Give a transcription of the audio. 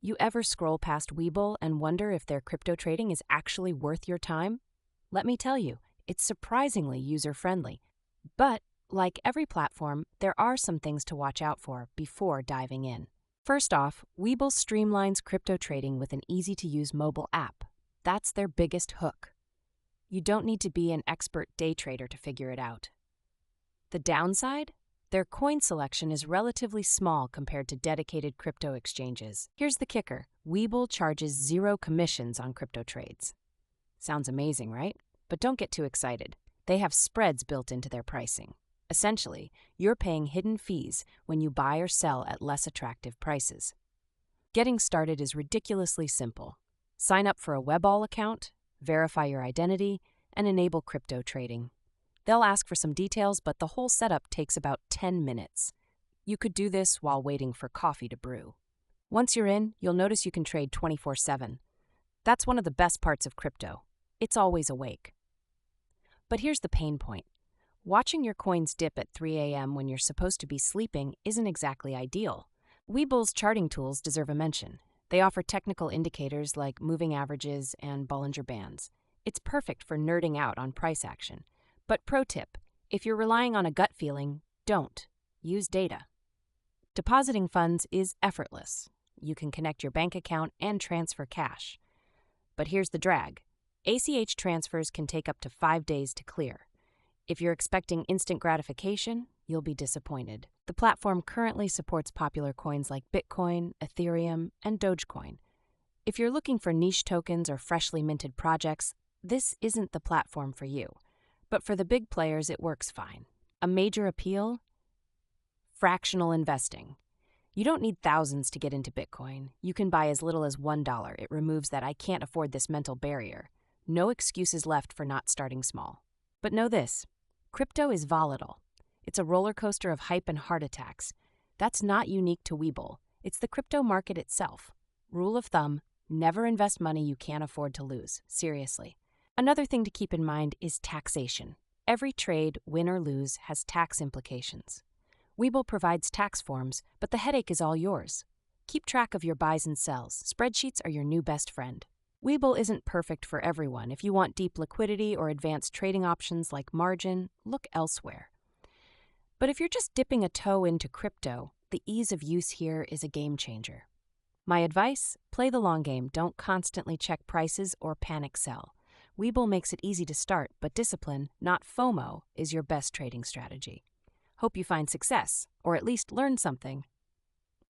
You ever scroll past Webull and wonder if their crypto trading is actually worth your time? Let me tell you, it's surprisingly user-friendly. But, like every platform, there are some things to watch out for before diving in. First off, Webull streamlines crypto trading with an easy-to-use mobile app. That's their biggest hook. You don't need to be an expert day trader to figure it out. The downside? Their coin selection is relatively small compared to dedicated crypto exchanges. Here's the kicker. Webull charges 0 commissions on crypto trades. Sounds amazing, right? But don't get too excited. They have spreads built into their pricing. Essentially, you're paying hidden fees when you buy or sell at less attractive prices. Getting started is ridiculously simple. Sign up for a Webull account, verify your identity, and enable crypto trading. They'll ask for some details, but the whole setup takes about 10 minutes. You could do this while waiting for coffee to brew. Once you're in, you'll notice you can trade 24/7. That's one of the best parts of crypto. It's always awake. But here's the pain point. Watching your coins dip at 3 a.m. when you're supposed to be sleeping isn't exactly ideal. Webull's charting tools deserve a mention. They offer technical indicators like moving averages and Bollinger Bands. It's perfect for nerding out on price action. But pro tip, if you're relying on a gut feeling, don't. Use data. Depositing funds is effortless. You can connect your bank account and transfer cash. But here's the drag. ACH transfers can take up to 5 days to clear. If you're expecting instant gratification, you'll be disappointed. The platform currently supports popular coins like Bitcoin, Ethereum, and Dogecoin. If you're looking for niche tokens or freshly minted projects, this isn't the platform for you. But for the big players, it works fine. A major appeal? Fractional investing. You don't need thousands to get into Bitcoin. You can buy as little as $1. It removes that "I can't afford this" mental barrier. No excuses left for not starting small. But know this, crypto is volatile. It's a roller coaster of hype and heart attacks. That's not unique to Webull. It's the crypto market itself. Rule of thumb, never invest money you can't afford to lose. Seriously. Another thing to keep in mind is taxation. Every trade, win or lose, has tax implications. Webull provides tax forms, but the headache is all yours. Keep track of your buys and sells. Spreadsheets are your new best friend. Webull isn't perfect for everyone. If you want deep liquidity or advanced trading options like margin, look elsewhere. But if you're just dipping a toe into crypto, the ease of use here is a game changer. My advice? Play the long game. Don't constantly check prices or panic sell. Webull makes it easy to start, but discipline, not FOMO, is your best trading strategy. Hope you find success, or at least learn something.